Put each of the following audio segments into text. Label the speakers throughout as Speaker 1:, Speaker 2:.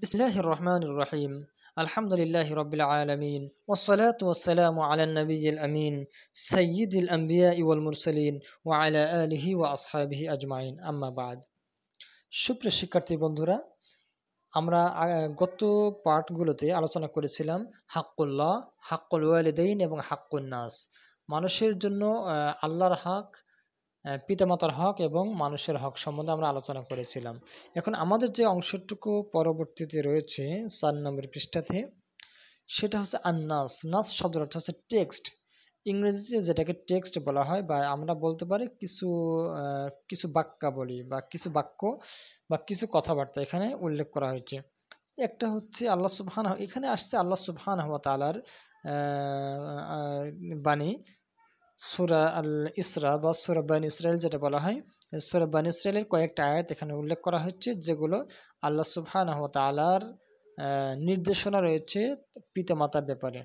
Speaker 1: বিসমিল্লাহির রহমানির রহিম। আলহামদুলিল্লাহি রাব্বিল আলামিন ওয়াসসালাতু ওয়াসসালামু আলান নাবিয়্যিল আমিন সাইয়্যিদিল আমবিয়াই ওয়াল মুরসালিন ওয়া আলা আলিহি ওয়া আসহাবিহি আজমাইন, আম্মা বাদ। সুপ্রিয় শিক্ষার্থী বন্ধুরা, আমরা গত পার্টগুলোতে আলোচনা করেছিলাম হাক্কুল্লাহ, হাক্কুল ওয়ালিদাইন এবং হাক্কুন নাস। মানুষের জন্য আল্লাহর হক, পিতামাতার হক এবং মানুষের হক সম্বন্ধে আমরা আলোচনা করেছিলাম। এখন আমাদের যে অংশটুকু পরবর্তীতে রয়েছে ৪ নম্বর পৃষ্ঠাতে, সেটা হচ্ছে আন্নাস। নাস শব্দের অর্থ হচ্ছে টেক্সট। ইংরেজিতে যেটাকে টেক্সট বলা হয়, বা আমরা বলতে পারি কিছু বাক্যাবলী বা কিছু বাক্য বা কিছু কথাবার্তা এখানে উল্লেখ করা হয়েছে। একটা হচ্ছে আল্লাহ সুবহানাহু, এখানে আসছে আল্লাহ সুবহানাহু ওয়া তাআলার বাণী। সূরা আল ইসরা বা সূরা বানী ইসরাইল যেটা বলা হয়, সূরা বানী ইসরাইলের কয়েকটা আয়াত এখানে উল্লেখ করা হচ্ছে, যেগুলো আল্লাহ সুবহানাহু ওয়া তাআলার নির্দেশনা রয়েছে পিতামাতার ব্যাপারে।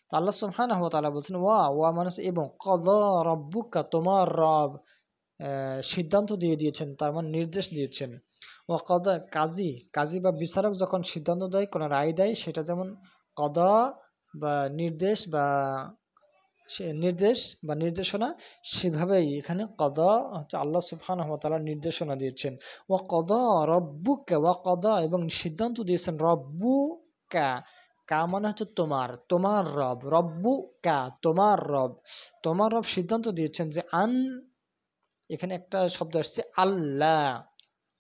Speaker 1: তো আল্লাহ সুবহানাহু ওয়া তাআলা বলছেন ওয়া মানে এবং ক্বাদা রাব্বুকা, তোমার রব সিদ্ধান্ত দিয়ে দিয়েছেন, তার মানে নির্দেশ দিয়েছেন। ওয়া ক্বাদা, কাজী বা বিচারক যখন সিদ্ধান্ত দেয়, কোনো রায় দেয়, সেটা যেমন ক্বাদা বা নির্দেশ বা নির্দেশনা, সেভাবেই এখানে ক্বাদা হচ্ছে আল্লাহ সুবহানাহু ওয়া তাআলা নির্দেশনা দিয়েছেন। ওয়া ক্বাদা রাব্বুকা, ওয়া ক্বাদা এবং সিদ্ধান্ত দিয়েছেন, রাব্বুকা, কা মানে হচ্ছে তোমার রব, রব্বুকা তোমার রব সিদ্ধান্ত দিয়েছেন যে এখানে একটা শব্দ আসছে আল্লাহ,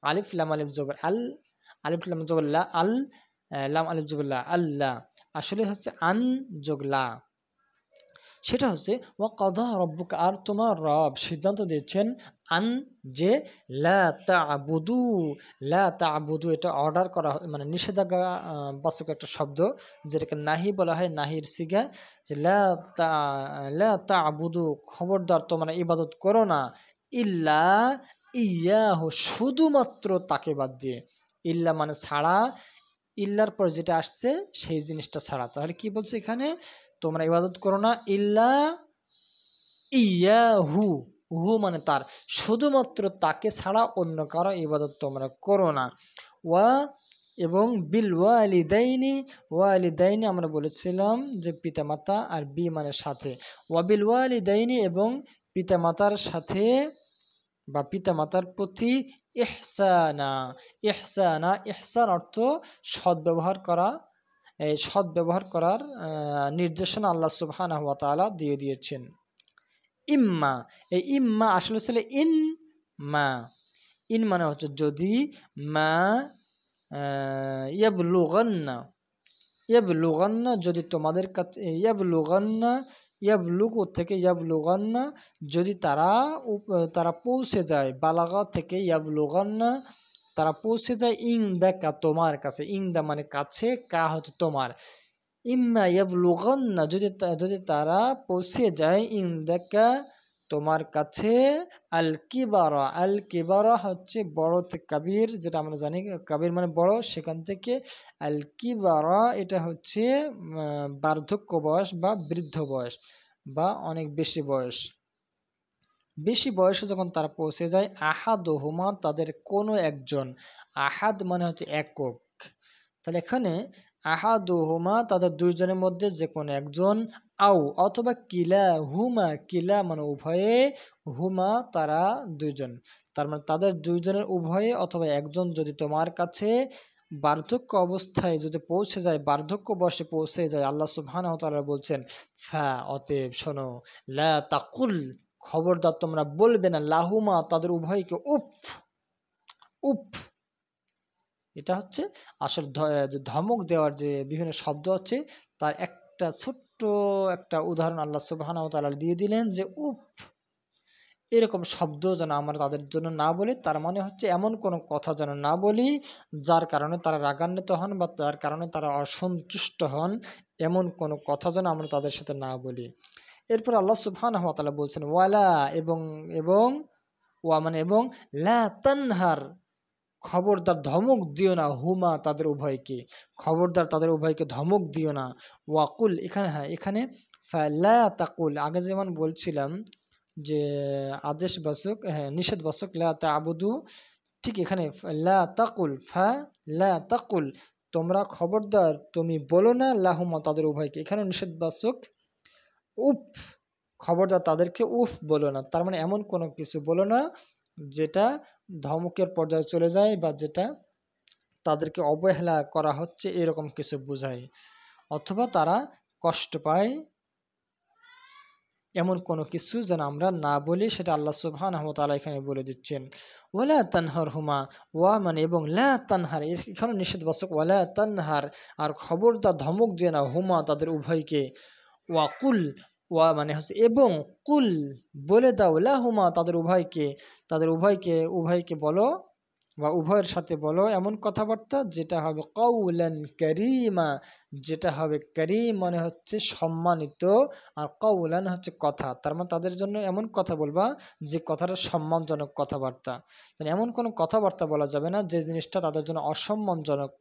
Speaker 1: আলিফ লাম আলিফ জবর আল, আলিফ লাম জবর লা, আল লাম আলিফ জবর লা, আল্লাহ আসলে হচ্ছে আন যোগ লা। সেটা হচ্ছে ওয়া ক্বাদা রাব্বুকা, আর তোমার রব সিদ্ধান্ত দিয়েছেন, আন যে লা তা'বুদু, এটা অর্ডার করা, মানে নিষেধাজ্ঞা বাচক একটা শব্দ, যেটাকে নাহি বলা হয়, নাহির সিগা, যে লা তা'বুদু, খবরদার তোমরা ইবাদত করো না, ইল্লা ইয়াহু, শুধুমাত্র তাকে বাদ দিয়ে। ইল্লা মানে ছাড়া, ইল্লার পর যেটা আসছে সেই জিনিসটা ছাড়া। তাহলে কি বলছে এখানে, তোমরা ইবাদত করো না ইল্লা ইয়াহু, হু মানে তার, শুধুমাত্র তাকে ছাড়া অন্য কারো ইবাদত তোমরা করো না। ওয়া এবং বিল ওয়ালিদাইনি আমরা বলেছিলাম যে পিতামাতা, আর বি মানে সাথে। ওয়া বিল ওয়ালিদাইনি এবং পিতামাতার সাথে বা পিতামাতার প্রতি ইহসান অর্থ সদ্ব্যবহার করা। এই সদ্ব্যবহার করার নির্দেশনা আল্লাহ সুবহানাহু ওয়া তাআলা দিয়ে দিয়েছেন। ইম্মা, এই ইম্মা আসলে ছিল মা, ইন মানে হচ্ছে যদি, মা ইয়াবলুগান্না যদি তোমাদের কাছে, ইয়াবলুগু থেকে ইয়াবলুগান্না যদি তারা পৌঁছে যায়, বালাগা থেকে ইয়াবলুগান্না তারা পৌঁছে যায়, ইনদাকা তোমার কাছে, ইনদা মানে কাছে, কা হচ্ছে তোমার। ইম্মা ইয়াবলুগান্না যদি তারা পৌঁছে যায়, ইনদাকা তোমার কাছে, আল কিবারা হচ্ছে বড় থেকে কাবির, যেটা আমরা জানি কাবির মানে বড়, সেখান থেকে আল কিবারা এটা হচ্ছে বার্ধক্য বয়স বা বৃদ্ধ বয়স বা অনেক বেশি বয়সে যখন তারা পৌঁছে যায়, আহাদুহুমা তাদের কোনো একজন, আহাদ মানে হচ্ছে একক, তাহলে এখানে আহাদুহুমা তাদের দুইজনের মধ্যে যে কোনো একজন, আও অথবা কিলা মানে উভয়ে, হুমা তারা দুইজন, তার মানে তাদের দুইজনের উভয়ে অথবা একজন যদি তোমার কাছে বার্ধক্য অবস্থায় যদি পৌঁছে যায়, বার্ধক্য বয়সে পৌঁছে যায়, আল্লাহ সুবহানাহু ওয়া তাআলা বলছেন অতএব শোনো, লা তাকুল, খবরদার তোমরা বলবে না, লাহুমা তাদের উভয়কে, উফ উফ। এটা হচ্ছে আসলে ধমক দেওয়ার যে বিভিন্ন শব্দ আছে, তার একটা ছোট্ট একটা উদাহরণ আল্লাহ সুবহানাহু ওয়া তাআলা দিয়ে দিলেন, যে উফ, এরকম শব্দ যেন আমরা তাদের জন্য না বলি। তার মানে হচ্ছে এমন কোনো কথা যেন না বলি যার কারণে তারা রাগান্বিত হন বা তার কারণে তারা অসন্তুষ্ট হন, এমন কোনো কথা যেন আমরা তাদের সাথে না বলি। এরপর আল্লাহ সুবহানাহু ওয়া তাআলা বলছেন ওয়ালা এবং ওয়া মানে এবং, লা তানহার খবরদার ধমক দিও না, হুমা তাদের উভয়কে, খবরদার তাদের উভয়কে ধমক দিও না। ওয়াকুল, এখানে লা তাকুল, আগে যেমন বলছিলাম যে আদেশ বাচক, নিষেধ বাচক লা তা'বুদু, ঠিক এখানে লা তাকুল, লা তাকুল তোমরা খবরদার তুমি বলো না লাহুমা তাদের উভয়কে, এখানে নিষেধবাচক উফ, খবরদার তাদেরকে উফ বলো না, তার মানে এমন কোনো কিছু বলো না যেটা ধমকের পর্যায়ে চলে যায় বা যেটা তাদেরকে অবহেলা করা হচ্ছে এরকম কিছু বোঝায়, অথবা তারা কষ্ট পায় এমন কোনো কিছু যেন আমরা না বলি, সেটা আল্লাহ সুবহানাহু ওয়া তাআলা এখানে বলে দিচ্ছেন। ওয়ালা তানহার হুমা, ওয়া মানে এবং, লা তানহার এখানে নিষেধবাচক, ওয়ালা তানহার আর খবরদার ধমক দিয়ে না, হুমা তাদের উভয়কে, ওয়া কুল, ওয়া মানে হচ্ছে এবং, কুল বলে দাও, লাহুমা তাদের উভয়কে, তাদের উভয়কে বলো বা উভয়ের সাথে বলো এমন কথাবার্তা যেটা হবে কাউলান কারীমা, যেটা হবে কারীম মানে হচ্ছে সম্মানিত, আর কাউলান হচ্ছে কথা, তার মানে তাদের জন্য এমন কথা বলবা যে কথাটা সম্মানজনক কথাবার্তা। মানে এমন কোনো কথাবার্তা বলা যাবে না যে জিনিসটা তাদের জন্য অসম্মানজনক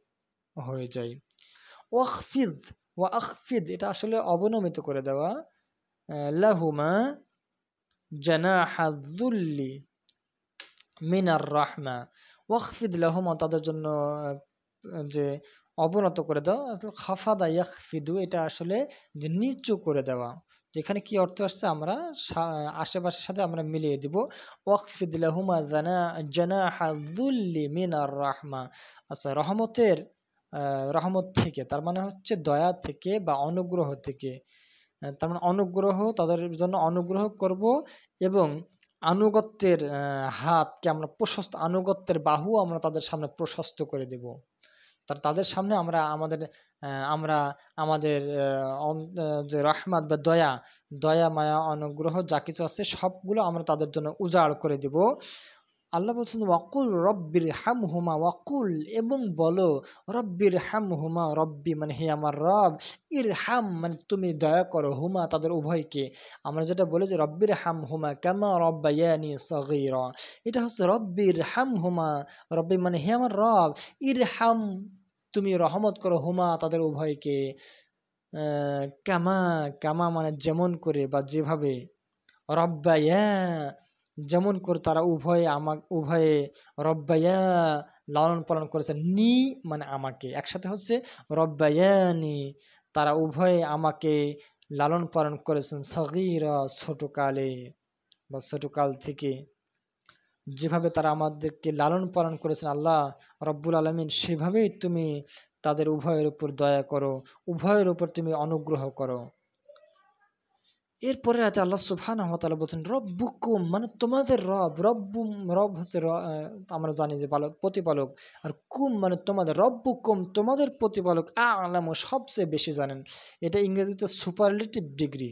Speaker 1: হয়ে যায়। ওয়াখফিদ, ওয়াখফিদ এটা আসলে অবনমিত করে দেওয়া, লাহুমা জানাহা যুল্লি মিনার রাহমা, ওয়াখফিদ লাহুমা তাদের জন্য যে অবনত করে দাও, খাফাদা ইয়াখফিদু এটা আসলে যে নিচু করে দেওয়া, যেখানে কি অর্থ আসছে আমরা আশেপাশের সাথে আমরা মিলিয়ে দিব। ওয়াখফিদ লাহুমা জানাহা যুল্লি মিনার রাহমা, আচ্ছা রহমতের রহমত থেকে, তার মানে হচ্ছে দয়া থেকে বা অনুগ্রহ থেকে, তার মানে অনুগ্রহ তাদের জন্য অনুগ্রহ করব, এবং আনুগত্যের হাতকে আমরা প্রশস্ত, আনুগত্যের বাহু আমরা তাদের সামনে প্রশস্ত করে দেব। তাদের সামনে আমরা আমাদের যে রহমত বা দয়া, মায়া অনুগ্রহ যা কিছু আছে সবগুলো আমরা তাদের জন্য উজাড় করে দেব। আল্লাহ বলছেন ওয়াকুল রব্বির হামহুমা, ওয়াকুল এবং বলো, রব্বির হামহুমা, রব্বি মানে হে আমার রব, ইরহাম মানে তুমি দয়া করো, হুমা তাদের উভয়কে, আমরা যেটা বলি যে রব্বির হামহুমা কামা রব্বায়ানি সগীরা, এটা হচ্ছে রব্বির হামহুমা, রব্বি মানে হে আমার রব, ইরহাম তুমি রহমত করো, হুমা তাদের উভয়কে, কামা, কামা মানে যেমন করে বা যেভাবে, রব্বায়া যেমন করে তারা উভয়ে রব্বায়া লালন পালন করেছে, নি মানে আমাকে, একসাথে হচ্ছে রব্বায়ানি তারা উভয়ে আমাকে লালন পালন করেছেন, সগীরা ছোটকালে বা ছোটকাল থেকে, যেভাবে তারা আমাদেরকে লালন পালন করেছেন আল্লাহ রব্বুল আলামিন, সেভাবেই তুমি তাদের উভয়ের উপর দয়া করো, উভয়ের উপর তুমি অনুগ্রহ করো। এরপরে আছে আল্লাহ সুবহানাহু ওয়া তাআলা বলছেন রব্বুকুম মানে তোমাদের রব, রব হচ্ছে আমরা জানি যে প্রতিপালক, আর কুম মানে তোমাদের, রব্বুকুম তোমাদের প্রতিপালক, আ'লামু সবচেয়ে বেশি জানেন, এটা ইংরেজিতে সুপারলেটিভ ডিগ্রি,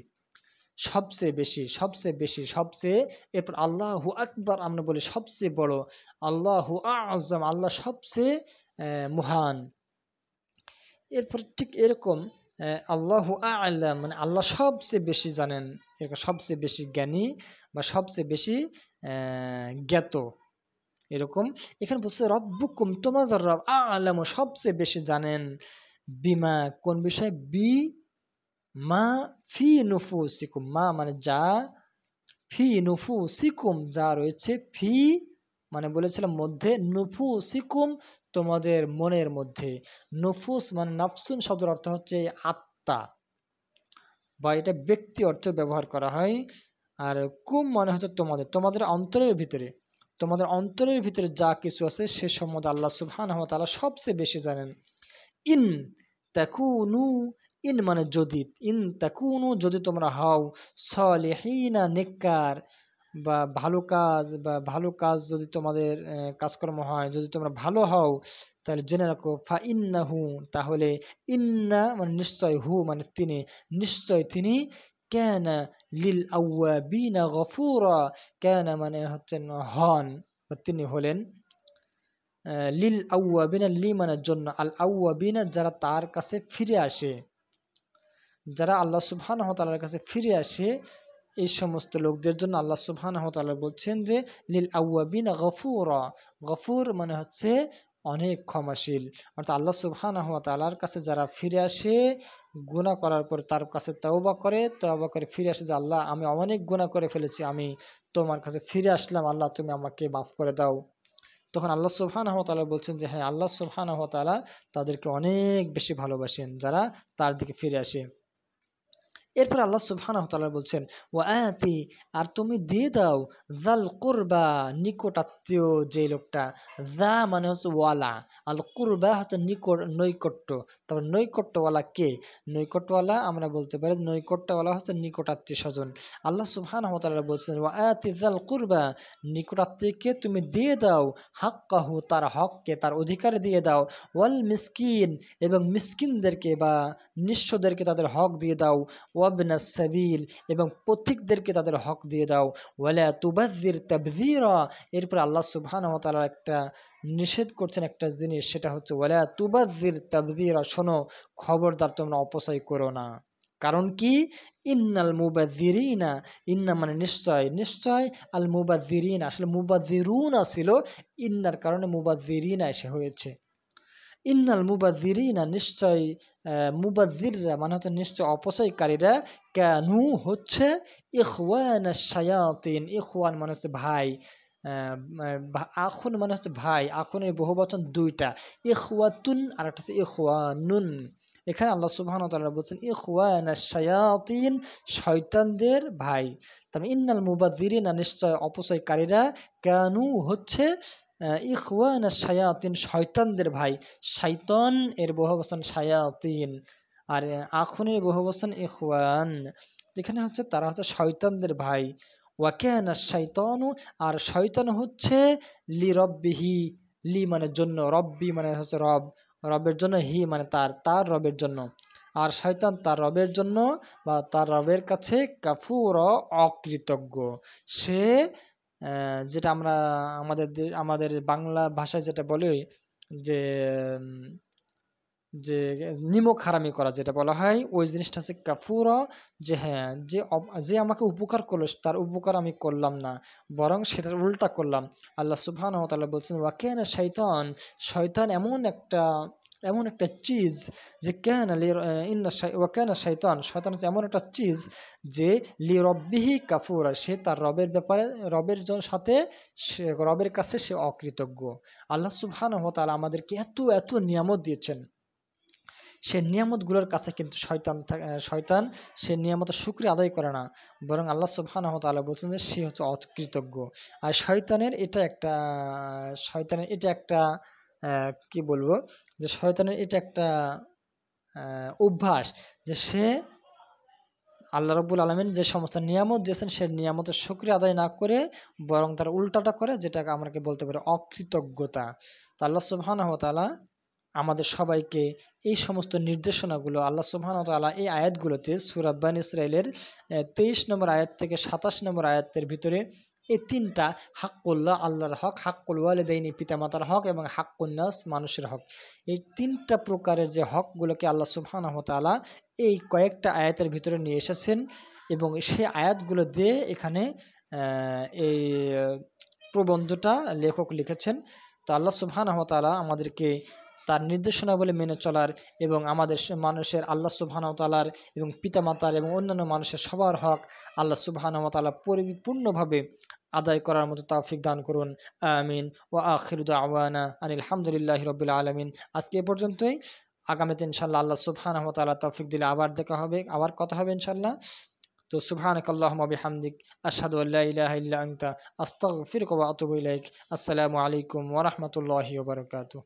Speaker 1: সবচেয়ে বেশি, সবচেয়ে বেশি, সবচেয়ে, এরপর আল্লাহু আকবার আমরা বলি সবচেয়ে বড়, আল্লাহু আ'যাম আল্লাহ সবচেয়ে মহান। এরপর ঠিক এরকম আল্লাহু আ'লাম মানে আল্লাহ সবচেয়ে বেশি জানেন, এরকম সবচেয়ে বেশি জ্ঞানী বা সবচেয়ে বেশি জ্ঞাত, এরকম এখানে বলছে রব্বুকুম তোমাদের রব, আ'লামু সবচেয়ে বেশি জানেন, বিমা কোন বিষয়, বি মা ফি নুফুসিকুম, মা মানে যা, ফি নুফুসিকুম যা রয়েছে, ফি মানে বলেছিলাম মধ্যে, নুফুসিকুম তোমাদের মনের মধ্যে, নুফুস মানে নাফসুন শব্দের অর্থ হচ্ছে আত্মা, বা এটা ব্যক্তি অর্থে ব্যবহার করা হয়, আর কুম মানে হচ্ছে তোমাদের, তোমাদের অন্তরের ভিতরে, তোমাদের অন্তরের ভিতরে যা কিছু আছে সে সম্বন্ধে আল্লাহ সুবহানাহু ওয়া তাআলা সবচেয়ে বেশি জানেন। ইন তাকুনু, ইন মানে যদি, ইন তাকুনু যদি তোমরা হও, সলিহিনা নেককার বা ভালো কাজ যদি তোমাদের কাজকর্ম হয়, যদি তোমরা ভালো হও, তাহলে জেনে রাখো ফা ইন্নাহু তাহলে, ইন্না মানে নিশ্চয়, হু মানে তিনি, নিশ্চয় তিনি, কানা লিল আওয়াবিনা গফুরা, কানা মানে হচ্ছেন হন বা তিনি হলেন, লিল আউয়াবিনা লি মানে জন্য, আল আউয়াবিনা যারা তার কাছে ফিরে আসে, যারা আল্লাহ সুবহানাহু ওয়া তাআলার কাছে ফিরে আসে, এই সমস্ত লোকদের জন্য আল্লাহ সুবহানাহু ওয়া তাআলা বলছেন যে লিল আউয়াবিনা গফুরা, গফুর মানে হচ্ছে অনেক ক্ষমাশীল, অর্থাৎ আল্লাহ সুবহানাহু ওয়া তাআলার কাছে যারা ফিরে আসে, গুনাহ করার পর তার কাছে তওবা করে ফিরে আসে যে আল্লাহ আমি অনেক গুনাহ করে ফেলেছি, আমি তোমার কাছে ফিরে আসলাম, আল্লাহ তুমি আমাকে মাফ করে দাও, তখন আল্লাহ সুবহানাহু ওয়া তাআলা বলছেন যে হ্যাঁ, আল্লাহ সুবহানাহু ওয়া তাআলা তাদেরকে অনেক বেশি ভালোবাসেন যারা তার দিকে ফিরে আসে। এরপর আল্লাহ সুবহানাহু ওয়া তাআলা বলছেন ওয়াআতি, আর তুমি দিয়ে দাও যাল কুরবা, নিকটাত্মীয় যে লোকটা। যা মানে হচ্ছে ওয়ালা, আল কুরবা হচ্ছে নিকট, নৈকট্য। তারপর নৈকট্যওয়ালা কে? নৈকট্যওয়ালা আমরা বলতে পারি নৈকট্যওয়ালা হচ্ছে নিকটাত্মীয় স্বজন। আল্লাহ সুবহানাহু ওয়া তাআলা বলছেন ওয়াআতি যাল কুরবা, নিকটাত্মীয়কে তুমি দিয়ে দাও হাক্কাহু, তার হককে, তার অধিকার দিয়ে দাও। ওয়াল মিসকিন, এবং মিসকিনদেরকে বা নিঃস্বদেরকে তাদের হক দিয়ে দাও। ওয়াবনাস সাবিল, এবং পথিকদেরকে তাদের হক দিয়ে দাও। ওয়ালা তুবাযযির তাবযীরা, এরপর আল্লাহ সুবহানাহু ওয়া তাআলা একটা নিষেধ করছেন একটা জিনিস, সেটা হচ্ছে ওয়ালা তুবাযযির তাবযীরা, শোনো খবরদার তোমরা অপচয় করো না। কারণ কি? ইন্নাল মুবাযযিরিনা, ইন্না মানে নিশ্চয়, নিশ্চয়, আল মুবাযযিরিনা আসলে মুবাযযিরুনা ছিল, ইন্নার কারণে মুবাযযিরিনা এসে হয়েছে। ইন্নাল মুবাযযিরিনা, নিশ্চয় মুবাযযিররা মানে হচ্ছে নিশ্চয় অপচয়কারীরা, কানু হচ্ছে ইখওয়ানাশ শায়াতিন, ইখওয়ান মানে হচ্ছে ভাই, আখুন মানে হচ্ছে ভাই, আখুনের বহুবচন দুইটা, ইখওয়াতুন আর একটা হচ্ছে ইখওয়ানুন। এখানে আল্লাহ সুবহানাহু ওয়া তাআলা বলছেন ইখওয়ানাশ শায়াতিন, শয়তানদের ভাই। তবে ইন্নাল মুবাযযিরিনা, নিশ্চয় অপচয়কারীরা, কানু হচ্ছে ইখওয়ানাশ শায়াতিন, শয়তানদের ভাই। শাইতান এর বহুবচন শায়াতিন, আর আখুনের বহুবচন ইখওয়ান। যেখানে হচ্ছে তারা হচ্ছে শয়তানদের ভাই। ওয়াকানা শাইতানু, আর শয়তান হচ্ছে লি রব্বিহি, লি মানে জন্য, রব্বি মানে হচ্ছে রব, রবের জন্য, হি মানে তার, তার রবের জন্য। আর শয়তান তার রবের জন্য বা তার রবের কাছে কাফুর, অকৃতজ্ঞ। সে যেটা আমরা আমাদের বাংলা ভাষায় যেটা বলি যে যে নিমক হারামি করা যেটা বলা হয়, ওই জিনিসটা হচ্ছে কাফুরা। যে হ্যাঁ, যে আমাকে উপকার করলো তার উপকার আমি করলাম না, বরং সেটার উল্টা করলাম। আল্লাহ সুবহানাহু ওয়া তাআলা বলছেন ওয়াকানা শাইতান, শয়তান এমন একটা চিজ, যে ওয়াকানা শাইতান, শয়তান হচ্ছে এমন একটা চিজ যে লি রব্বিহি কাফুরা, সে তার রবের ব্যাপারে, রবের সাথে, সে রবের কাছে সে অকৃতজ্ঞ। আল্লাহ সুবহানাহু ওয়া তাআলা আমাদেরকে এত এত নিয়ামত দিয়েছেন, সে নিয়ামতগুলোর কাছে কিন্তু শয়তান সে নিয়ামতের শুকরিয়া আদায় করে না, বরং আল্লাহ সুবহানাহু ওয়া তাআলা বলছেন যে সে হচ্ছে অকৃতজ্ঞ। আর শয়তানের এটা একটা কি বলবো, যে শয়তানের এটা একটা অভ্যাস, যে সে আল্লাহ রাব্বুল আলামিন যে সমস্ত নিয়ামত দিয়েছেন সে নিয়ামতের শুকরিয়া আদায় না করে বরং তার উল্টাটা করে, যেটাকে আমাকে বলতে পারি অকৃতজ্ঞতা। তো আল্লাহ সুবহানাহু ওয়া তাআলা আমাদের সবাইকে এই সমস্ত নির্দেশনাগুলো, আল্লাহ সুবহানাহু ওয়া তাআলা এই আয়াতগুলোতে সূরা বনী ইসরাঈলের 23 নম্বর আয়াত থেকে 27 নম্বর আয়াতের ভিতরে এই তিনটা হাক্কুল্লাহ, আল্লাহর হক, হাক্কুল ওয়ালিদাইনি, পিতামাতার হক, এবং হাক্কুন নাস, মানুষের হক, এই তিনটা প্রকারের যে হকগুলোকে আল্লাহ সুবহানাহু ওয়া তাআলা এই কয়েকটা আয়াতের ভিতরে নিয়ে এসেছেন, এবং সেই আয়াতগুলো দিয়ে এখানে এই প্রবন্ধটা লেখক লিখেছেন। তো আল্লাহ সুবহানাহু ওয়া তাআলা আমাদেরকে তার নির্দেশনাবলী মেনে চলার এবং আমাদের মানুষের আল্লাহ সুবহানাহু ওয়া তাআলার এবং পিতামাতার এবং অন্যান্য মানুষের সবার হক আল্লাহ সুবহানাহু ওয়া তাআলা পরিপূর্ণভাবে আদায় করার মতো তৌফিক দান করুন। আমিন। ওয়া আখিরু দাওয়ানা আনিল হামদুলিল্লাহি রাব্বিল আলামিন। আজকে এ পর্যন্তই। আগামীতে ইনশাআল্লাহ আল্লাহ সুবহানাহু ওয়া তাআলা তৌফিক দিলে আবার দেখা হবে, আবার কথা হবে ইনশাআল্লাহ। তো সুবহানাকাল্লাহুম্মা বিহামদিক, আশহাদু আল্লা ইলাহা ইল্লা আনতা, আস্তাগফিরুকা ওয়া আতুবু ইলাইক। আসসালামু আলাইকুম ওয়া রাহমাতুল্লাহি ওয়া বারাকাতুহু।